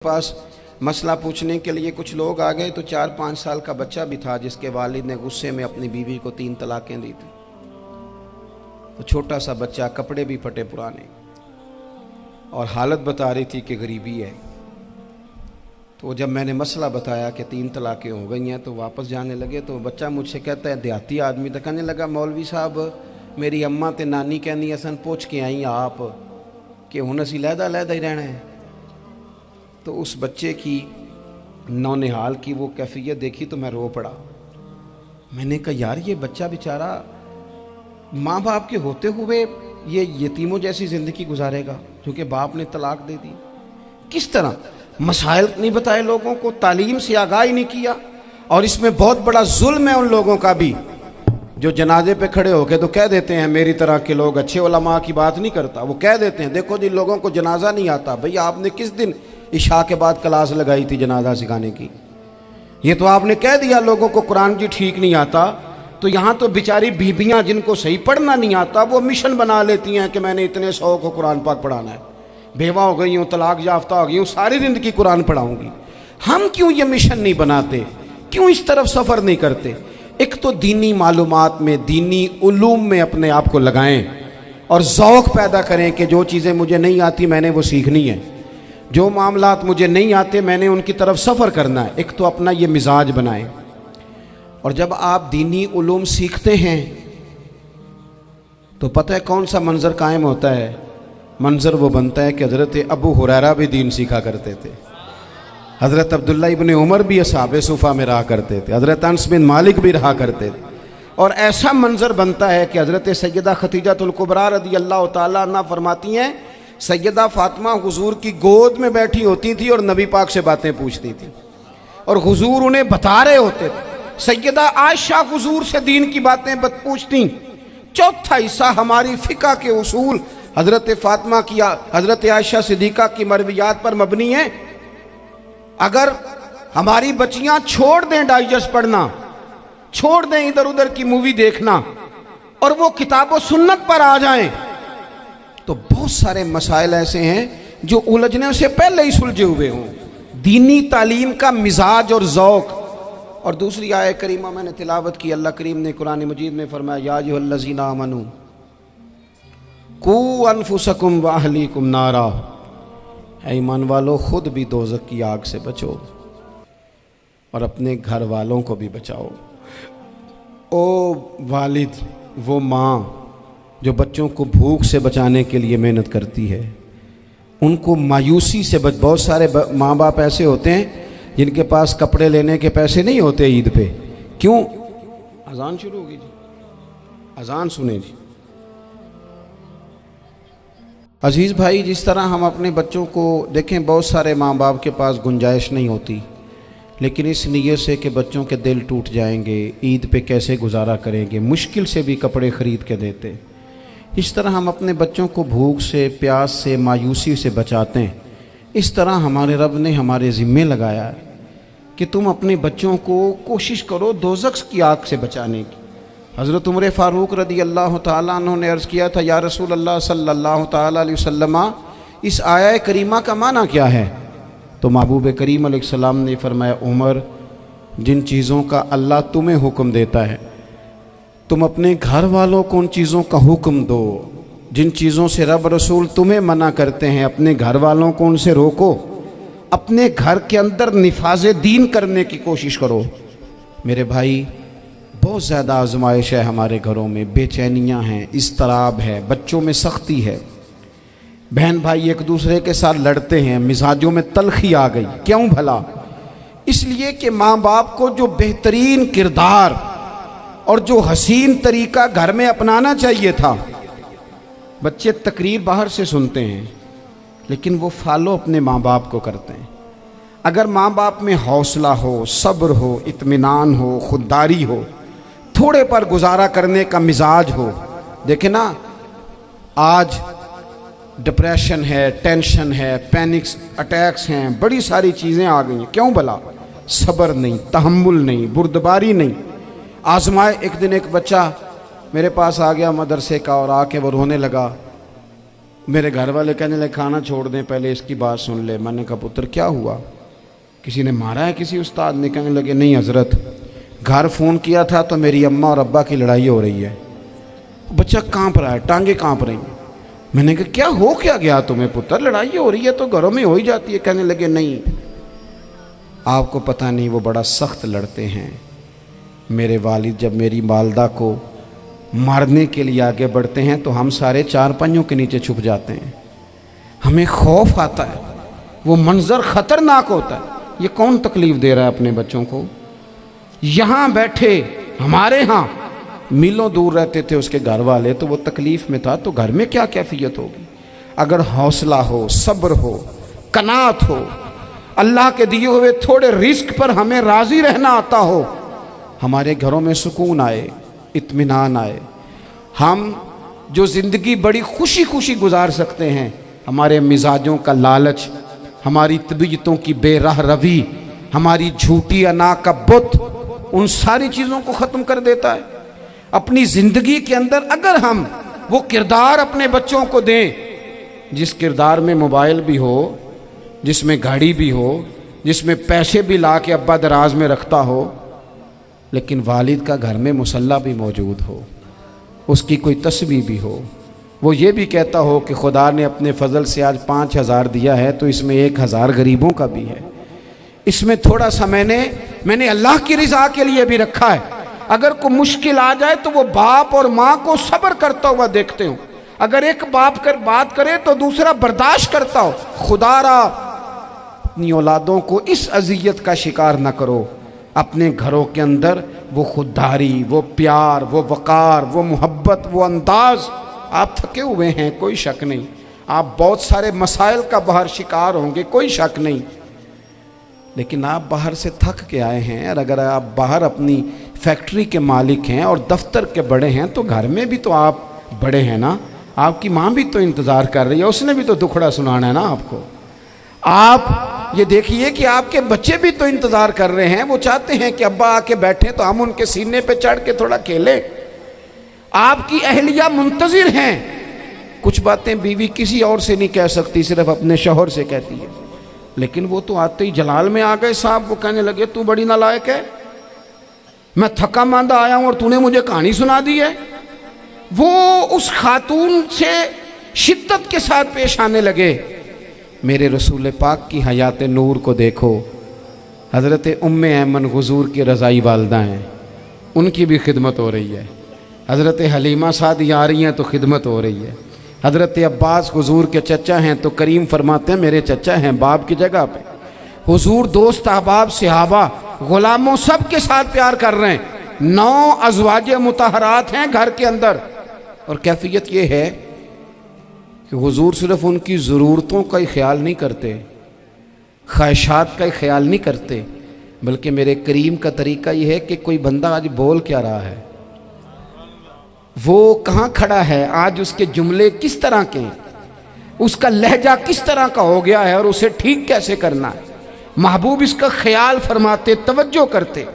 पास मसला पूछने के लिए कुछ लोग आ गए तो 4-5 साल का बच्चा भी था जिसके वालिद ने गुस्से में अपनी बीवी को 3 तलाकें दी थी। तो छोटा सा बच्चा, कपड़े भी फटे पुराने, और हालत बता रही थी कि गरीबी है। तो जब मैंने मसला बताया कि 3 तलाकें हो गई हैं तो वापस जाने लगे, तो बच्चा मुझसे कहता है, देहाती आदमी तो कहने लगा, मौलवी साहब मेरी अम्मा ते नानी कहनी असन पूछ के आई आप कि हुण असीं लहदा ही रहना है। तो उस बच्चे की नौनिहाल की वो कैफियत देखी तो मैं रो पड़ा। मैंने कहा यार, ये बच्चा बेचारा माँ बाप के होते हुए ये यतीमों जैसी ज़िंदगी गुजारेगा क्योंकि बाप ने तलाक दे दी। किस तरह मसाइल नहीं बताए लोगों को, तालीम से आगाही नहीं किया। और इसमें बहुत बड़ा जुल्म है उन लोगों का भी जो जनाजे पे खड़े होके तो कह देते हैं, मेरी तरह के लोग, अच्छे उलमा की बात नहीं करता, वो कह देते हैं देखो जिन लोगों को जनाजा नहीं आता, भैया आपने किस दिन इशा के बाद क्लास लगाई थी जनाजा सिखाने की? ये तो आपने कह दिया लोगों को कुरान जी ठीक नहीं आता। तो यहाँ तो बेचारी बीबियाँ जिनको सही पढ़ना नहीं आता वो मिशन बना लेती हैं कि मैंने इतने 100 को कुरान पाक पढ़ाना है, बेवा हो गई हूँ, तलाक याफ्ता हो गई हूँ, सारी ज़िंदगी कुरान पढ़ाऊँगी। हम क्यों ये मिशन नहीं बनाते, क्यों इस तरफ सफ़र नहीं करते? एक तो दीनी मालूमात में, दीनी उलूम में अपने आप को लगाएं और ज़ौक़ पैदा करें कि जो चीज़ें मुझे नहीं आती मैंने वो सीखनी है, जो मामलात मुझे नहीं आते मैंने उनकी तरफ सफ़र करना है। एक तो अपना ये मिजाज बनाएं। और जब आप दीनी उलूम सीखते हैं तो पता है कौन सा मंज़र कायम होता है? मंज़र वो बनता है कि हज़रत अबू हुरैरा भी दीन सीखा करते थे, हज़रत अब्दुल्ला इब्ने उमर भी असहाबे सुफ़ा में रहा करते थे, हज़रत अनस बिन मालिक भी रहा करते थे। और ऐसा मंज़र बनता है कि हज़रत सैयदा खदीजतुल कुबरा रज़ी अल्लाह तआला अन्हा फरमाती हैं, सैयदा फातिमा हुजूर की गोद में बैठी होती थी और नबी पाक से बातें पूछती थी और हुजूर उन्हें बता रहे होते थे। सैयदा आयशा हुजूर से दीन की बातें पूछती। चौथा हिस्सा हमारी फ़िक़्ह के उसूल हज़रत फातिमा की, हज़रत आयशा सिद्दीक़ा की मरवियात पर मबनी है। अगर हमारी बच्चियां छोड़ दें डाइजेस्ट पढ़ना, छोड़ दें इधर उधर की मूवी देखना और वो किताब व सुन्नत पर आ जाएं, तो बहुत सारे मसाइल ऐसे हैं जो उलझने से पहले ही सुलझे हुए हों। दीनी तालीम का मिजाज और ज़ौक़। और दूसरी आयत करीमा मैंने तिलावत की, अल्लाह करीम ने कुरान मजीद में फरमाया, या अय्युहल्लज़ीना आमनू कू अनफुसकुम व अहलीकुम नारा, ऐ ईमान वालों खुद भी दोज़ख की आग से बचो और अपने घर वालों को भी बचाओ। ओ वालिद, वो माँ जो बच्चों को भूख से बचाने के लिए मेहनत करती है, उनको मायूसी से बहुत सारे माँ बाप ऐसे होते हैं जिनके पास कपड़े लेने के पैसे नहीं होते ईद पे। क्यों? अजान शुरू होगी जी, अजान सुने जी। अजीज़ भाई, जिस तरह हम अपने बच्चों को देखें, बहुत सारे माँ बाप के पास गुंजाइश नहीं होती, लेकिन इस नीयत से कि बच्चों के दिल टूट जाएंगे, ईद पे कैसे गुजारा करेंगे, मुश्किल से भी कपड़े ख़रीद के देते। इस तरह हम अपने बच्चों को भूख से, प्यास से, मायूसी से बचाते हैं। इस तरह हमारे रब ने हमारे ज़िम्मे लगाया है कि तुम अपने बच्चों को कोशिश करो दोज़ख की आग से बचाने की। हज़रत उमर फ़ारूक रज़ी अल्लाह तआला अन्हु ने अर्ज़ किया था, या रसूल अल्लाह सल्लल्लाहु तआला अलैहि वसल्लम, इस आया करीमा का माना क्या है? तो महबूब करीम अलैहिस्सलाम ने फरमाया, उमर, जिन चीज़ों का अल्लाह तुम्हें हुक्म देता है तुम अपने घर वालों को उन चीज़ों का हुक्म दो। जिन चीज़ों से रब रसूल तुम्हें मना करते हैं अपने घर वालों को उनसे रोको। अपने घर के अंदर निफाज़े दीन करने की कोशिश करो। मेरे भाई, बहुत ज़्यादा आजमाइश है हमारे घरों में, बेचैनियाँ हैं, इज़्तिराब है, बच्चों में सख्ती है, बहन भाई एक दूसरे के साथ लड़ते हैं, मिजाजों में तलखी आ गई। क्यों भला? इसलिए कि माँ बाप को जो बेहतरीन किरदार और जो हसीन तरीका घर में अपनाना चाहिए था, बच्चे तकरीर बाहर से सुनते हैं लेकिन वो फॉलो अपने माँ बाप को करते हैं। अगर माँ बाप में हौसला हो, सब्र हो, इत्मीनान हो, खुददारी हो, थोड़े पर गुजारा करने का मिजाज हो। देखें ना, आज डिप्रेशन है, टेंशन है, पैनिक्स अटैक्स हैं, बड़ी सारी चीज़ें आ गई हैं। क्यों भला? सब्र नहीं, तहम्मुल नहीं, बुर्दबारी नहीं। आजमाए। एक दिन एक बच्चा मेरे पास आ गया मदरसे का और आके वो रोने लगा। मेरे घर वाले कहने लगे खाना छोड़ दें, पहले इसकी बात सुन ले। मैंने कहा पुत्र क्या हुआ, किसी ने मारा है किसी उस्ताद ने? कहने लगे नहीं हजरत, घर फ़ोन किया था तो मेरी अम्मा और अब्बा की लड़ाई हो रही है। बच्चा कांप रहा है, टांगे कांप रही हैं। मैंने कहा क्या हो क्या गया तुम्हें पुत्र, लड़ाई हो रही है तो घरों में हो ही जाती है। कहने लगे नहीं आपको पता नहीं, वो बड़ा सख्त लड़ते हैं। मेरे वालिद जब मेरी वालदा को मारने के लिए आगे बढ़ते हैं तो हम सारे चारपाइयों के नीचे छुप जाते हैं, हमें खौफ आता है, वो मंजर खतरनाक होता है। ये कौन तकलीफ़ दे रहा है अपने बच्चों को? यहाँ बैठे हमारे यहाँ मीलों दूर रहते थे उसके घर वाले, तो वो तकलीफ़ में था, तो घर में क्या कैफियत होगी? अगर हौसला हो, सब्र हो, कनात हो, अल्लाह के दिए हुए थोड़े रिस्क पर हमें राज़ी रहना आता हो, हमारे घरों में सुकून आए, इत्मीनान आए, हम जो ज़िंदगी बड़ी खुशी खुशी गुजार सकते हैं। हमारे मिजाजों का लालच, हमारी तबीयतों की बेराह रवी, हमारी झूठी अना का बुत, उन सारी चीज़ों को ख़त्म कर देता है। अपनी ज़िंदगी के अंदर अगर हम वो किरदार अपने बच्चों को दें, जिस किरदार में मोबाइल भी हो, जिसमें गाड़ी भी हो, जिसमें पैसे भी ला के अब्बा दराज में रखता हो, लेकिन वालिद का घर में मुसल्ला भी मौजूद हो, उसकी कोई तस्वीर भी हो, वो ये भी कहता हो कि खुदा ने अपने फजल से आज 5,000 दिया है तो इसमें 1,000 गरीबों का भी है, इसमें थोड़ा सा मैंने अल्लाह की रिज़ा के लिए भी रखा है। अगर कोई मुश्किल आ जाए तो वो बाप और माँ को सब्र करता हुआ देखते हो। अगर एक बाप कर बात करे तो दूसरा बर्दाश्त करता हो। खुदारा अपनी औलादों को इस अजियत का शिकार न करो। अपने घरों के अंदर वो खुददारी, वो प्यार, वो वक़ार, वो मोहब्बत, वो अंदाज़। आप थके हुए हैं, कोई शक नहीं, आप बहुत सारे मसाइल का बाहर शिकार होंगे, कोई शक नहीं, लेकिन आप बाहर से थक के आए हैं। और अगर आप बाहर अपनी फैक्ट्री के मालिक हैं और दफ्तर के बड़े हैं तो घर में भी तो आप बड़े हैं ना। आपकी माँ भी तो इंतज़ार कर रही है, उसने भी तो दुखड़ा सुनाना है ना आपको। आप ये देखिए कि आपके बच्चे भी तो इंतज़ार कर रहे हैं, वो चाहते हैं कि अब्बा आके बैठे तो हम उनके सीने पे चढ़ के थोड़ा खेलें। आपकी अहलिया मुंतज़िर हैं। कुछ बातें बीवी किसी और से नहीं कह सकती, सिर्फ अपने शौहर से कहती है, लेकिन वो तो आते ही जलाल में आ गए साहब। वो कहने लगे तू बड़ी नालायक है, मैं थका मांदा आया हूं और तूने मुझे कहानी सुना दी है। वो उस खातून से शिद्दत के साथ पेश आने लगे। मेरे रसूल पाक की हयात नूर को देखो, हज़रत उम्मे ऐमन हुज़ूर की रज़ाई वालदा हैं, उनकी भी खिदमत हो रही है। हज़रत हलीमा सादी आ रही हैं तो खिदमत हो रही है। हज़रत अब्बास हुज़ूर के चचा हैं तो करीम फरमाते हैं मेरे चचा हैं बाप की जगह पे। हुज़ूर दोस्त अहबाब सहाबा ग़ुलामों सब के साथ प्यार कर रहे हैं। 9 अज़वाज मुतहरात हैं घर के अंदर। और कैफियत ये है कि हुज़ूर सिर्फ उनकी ज़रूरतों का ही ख्याल नहीं करते, ख्वाहिशात का ही ख्याल नहीं करते, बल्कि मेरे करीम का तरीका ये है कि कोई बंदा आज बोल क्या रहा है, वो कहाँ खड़ा है, आज उसके जुमले किस तरह के हैं, उसका लहजा किस तरह का हो गया है और उसे ठीक कैसे करना है। महबूब इसका ख्याल फरमाते, तवज्जो करते।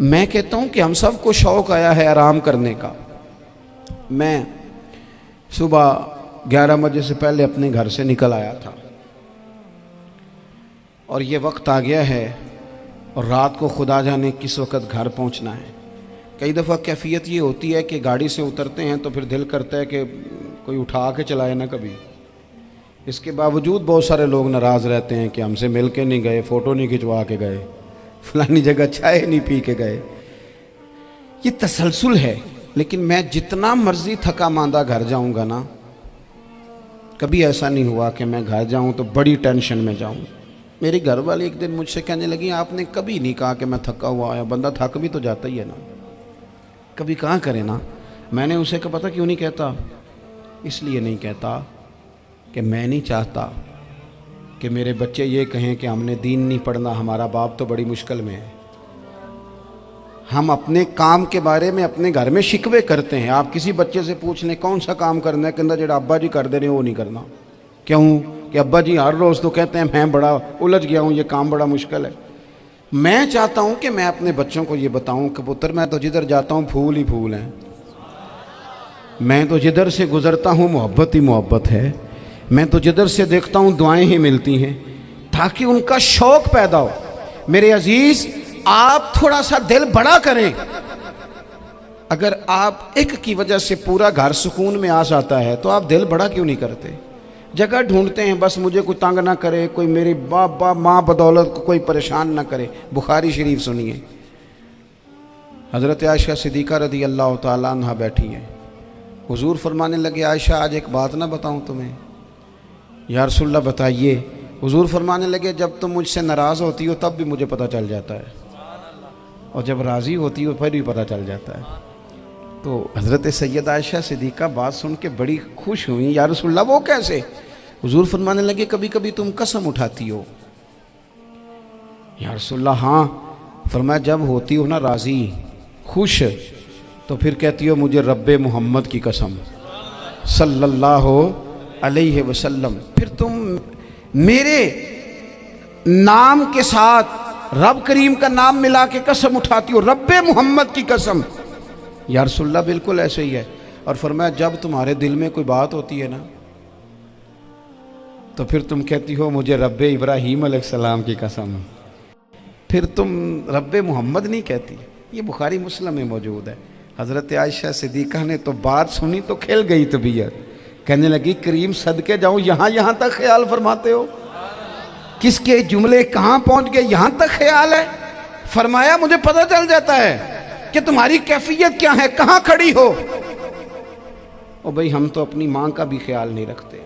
मैं कहता हूँ कि हम सबको शौक़ आया है आराम करने का। मैं सुबह 11 बजे से पहले अपने घर से निकल आया था और ये वक्त आ गया है और रात को खुदा जाने किस वक़्त घर पहुँचना है। कई दफ़ा कैफियत ये होती है कि गाड़ी से उतरते हैं तो फिर दिल करता है कि कोई उठा के चलाए ना कभी। इसके बावजूद बहुत सारे लोग नाराज़ रहते हैं कि हमसे मिल के नहीं गए, फ़ोटो नहीं खिंचवा के गए, फलानी जगह चाय नहीं पी के गए। ये तसलसल है। लेकिन मैं जितना मर्ज़ी थका मांदा घर जाऊँगा ना, कभी ऐसा नहीं हुआ कि मैं घर जाऊँ तो बड़ी टेंशन में जाऊँ। मेरी घर वाली एक दिन मुझसे कहने लगी आपने कभी नहीं कहा कि मैं थका हुआ आया, बंदा थक भी तो जाता ही है ना, कभी कहाँ करे ना। मैंने उसे कहा पता क्यों नहीं कहता, इसलिए नहीं कहता कि मैं नहीं चाहता कि मेरे बच्चे ये कहें कि हमने दीन नहीं पढ़ना, हमारा बाप तो बड़ी मुश्किल में है। हम अपने काम के बारे में अपने घर में शिकवे करते हैं। आप किसी बच्चे से पूछ लें कौन सा काम करना है, कहता जेड़ा अब्बा जी कर दे रहे वो नहीं करना। क्यों? कि अब्बा जी हर रोज़ तो कहते हैं मैं बड़ा उलझ गया हूँ, ये काम बड़ा मुश्किल है। मैं चाहता हूँ कि मैं अपने बच्चों को ये बताऊँ कि पुत्र मैं तो जिधर जाता हूँ फूल ही फूल हैं। मैं तो जिधर से गुज़रता हूँ मोहब्बत ही मोहब्बत है, मैं तो जिधर से देखता हूँ दुआएं ही मिलती हैं, ताकि उनका शौक़ पैदा हो। मेरे अजीज़, आप थोड़ा सा दिल बड़ा करें। अगर आप एक की वजह से पूरा घर सुकून में आ जाता है तो आप दिल बड़ा क्यों नहीं करते? जगह ढूंढते हैं बस मुझे कोई तंग ना करे, कोई मेरी बाप माँ बदौलत को कोई परेशान ना करे। बुखारी शरीफ सुनिए, हज़रत आयशा सिद्दीक़ा रज़ी अल्लाह ताला अन्हा बैठी हैं। हुजूर फरमाने लगे, आयशा आज एक बात ना बताऊं तुम्हें? या रसूलल्लाह बताइए। हुजूर फरमाने लगे, जब तुम मुझसे नाराज़ होती हो तब भी मुझे पता चल जाता है, और जब राज़ी होती हो फिर भी पता चल जाता है। तो हज़रत सैयदा आयशा सिद्दीक़ा बात सुन के बड़ी खुश हुई। या रसूलल्लाह वो कैसे? हुजूर फरमाने लगे, कभी कभी तुम कसम उठाती हो। या रसूलल्लाह हाँ। फरमाया, जब होती हो ना राज़ी, खुश, तो फिर कहती हो मुझे रब्बे मोहम्मद की कसम सल्लल्लाहु अलैहि वसल्लम। फिर तुम मेरे नाम के साथ रब करीम का नाम मिला के कसम उठाती हो, रब्बे मोहम्मद की कसम। या रसूलल्लाह बिल्कुल ऐसे ही है। और फरमाया, जब तुम्हारे दिल में कोई बात होती है ना, तो फिर तुम कहती हो मुझे रब्बे इब्राहीम अलैहिस्सलाम की कसम, फिर तुम रब्बे मोहम्मद नहीं कहती। ये बुखारी मुस्लिम में मौजूद है। हज़रत आयशा सिद्दीक़ा ने तो बात सुनी तो खिल गई तबीयत, कहने लगी, करीम सदके जाऊँ, यहाँ तक ख्याल फरमाते हो? किसके जुमले कहाँ पहुँच गए, यहाँ तक ख्याल है? फरमाया, मुझे पता चल जाता है कि तुम्हारी कैफियत क्या है, कहाँ खड़ी हो। ओ भाई, हम तो अपनी माँ का भी ख्याल नहीं रखते।